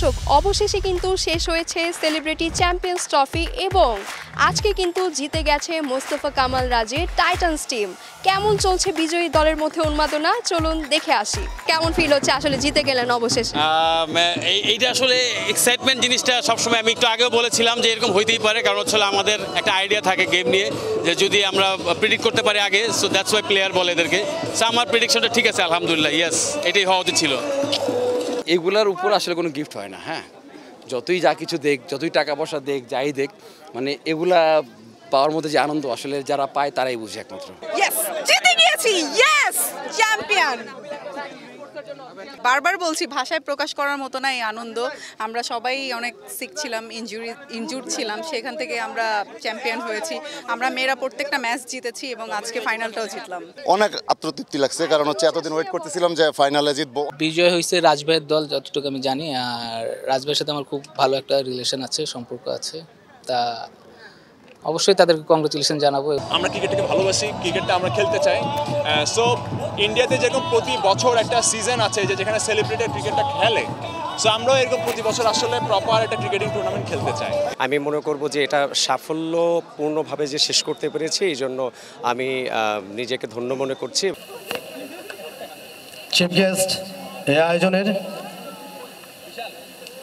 দর্শক অবশেষে কিন্তু শেষ হয়েছে সেলিব্রিটি চ্যাম্পিয়ন্স ট্রফি এবং আজকে কিন্তু জিতে গেছে মোস্তফা কামাল রাজের টাইটান্স টিম। কেমন চলছে বিজয়ী দলের মধ্যে উন্মাদনা, চলুন দেখে আসি। কেমন ফিল হচ্ছে আসলে জিতে গেলেন অবশেষে? এইটা আসলে এক্সাইটমেন্ট জিনিসটা সবসময় আমি একটু আগেও বলেছিলাম যে এরকম হইতেই পারে, কারণ হচ্ছে আমাদের একটা আইডিয়া থাকে গেম নিয়ে যে যদি আমরা প্রেডিক্ট করতে পারি আগে, সো দ্যাটস ওয়াই প্লেয়ার বলে এদেরকে। সো আমার প্রেডিকশনটা ঠিক আছে আলহামদুলিল্লাহ, ইয়েস এটাই হওয়া উচিত ছিল। এগুলার উপর আসলে কোনো গিফট হয় না। হ্যাঁ, যতই যা কিছু দেখ, যতই টাকা পয়সা দেখ, যাই দেখ, মানে এগুলা পাওয়ার মধ্যে যে আনন্দ আসলে যারা পায় তারাই বুঝে একমাত্র। ইয়েস, জিতে গিয়েছি, ইয়েস চ্যাম্পিয়ন। বারবার বলছি, ভাষায় প্রকাশ করার মতো না এই আনন্দ। আমরা সবাই অনেক সিক ছিলাম, ইনজুর্ড ছিলাম, সেখান থেকে আমরা চ্যাম্পিয়ন হয়েছি। আমরা মেয়েরা প্রত্যেকটা ম্যাচ জিতেছি এবং আজকে ফাইনালটাও জিতলাম। অনেক আত্মতৃপ্তি লাগছে, কারণ হচ্ছে এতদিন ওয়েট করতেছিলাম যে ফাইনালে জিতবো। বিজয় হয়েছে রাজভাইয়ের দল, যতটুকু আমি জানি। আর রাজভাইয়ের সাথে আমার খুব ভালো একটা রিলেশন আছে, সম্পর্ক আছে। তা অবশ্যই তাদেরকে কংগ্রেচুলেশন জানাবো। আমরা ক্রিকেটটাকে ভালোবাসি, ক্রিকেটটা আমরা খেলতে চাই। সো ইন্ডিয়াতে যেরকম প্রতি বছর একটা সিজন আছে যে যেখানে সেলিব্রিটি ক্রিকেটটা খেলে, সো আমরাও এরকম প্রতি বছর আসলে প্রপার একটা ক্রিকেটিং টুর্নামেন্ট খেলতে চাই। আমি মনে করব যে এটা সাফল্যপূর্ণভাবে যে শেষ করতে পেরেছি, এই জন্য আমি নিজেকে ধন্য মনে করছি। চিফ গেস্ট এই আয়োজনের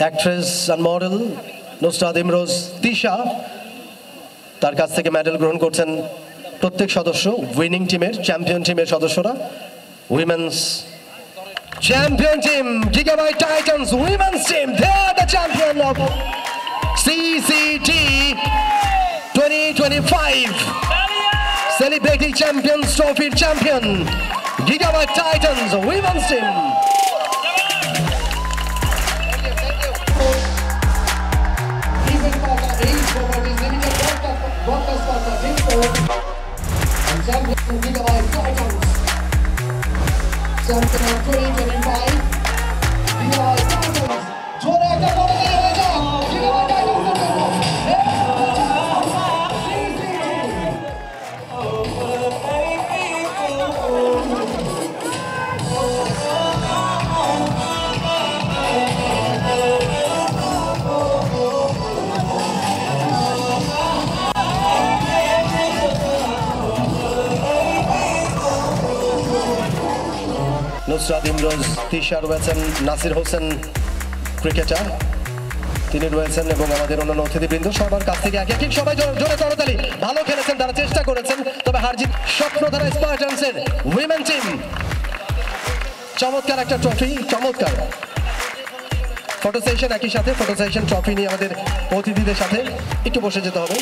actress and model Nusrat Imroz Tisha, তার কাছ থেকে মেডেল গ্রহণ করছেন প্রত্যেক সদস্য, উইনিং টিমের, চ্যাম্পিয়ন টিমের সদস্যরা। Women's champion team gigabyte Titans women's team, they are the champion of CCT 2025 Celebrity Champions Trophy champion Gigabyte Titans women's team. Gigabyte Titans champion of 2025 Gigabyte Titans. জোরে একটা বড় হয়ে যাও Gigabyte Titans এর জন্য। নুসরাত ইমরোজ তিশা রয়েছেন, নাসির হোসেন ক্রিকেটার তিনি রয়েছেন, এবং আমাদের অন্যান্য অতিথিবৃন্দ সবার কাছ থেকে এক এক সবাই জোরে করতালি। ভালো খেলেছেন তারা, চেষ্টা করেছেন, তবে হারজিত স্বপ্নধারা স্পার্টানসের উইমেন টিম। চমৎকার একটা ট্রফি, চমৎকার ফটো সেশন, একই সাথে ফটো সেশন ট্রফি নিয়ে আমাদের অতিথিদের সাথে একটু বসে যেতে হবে।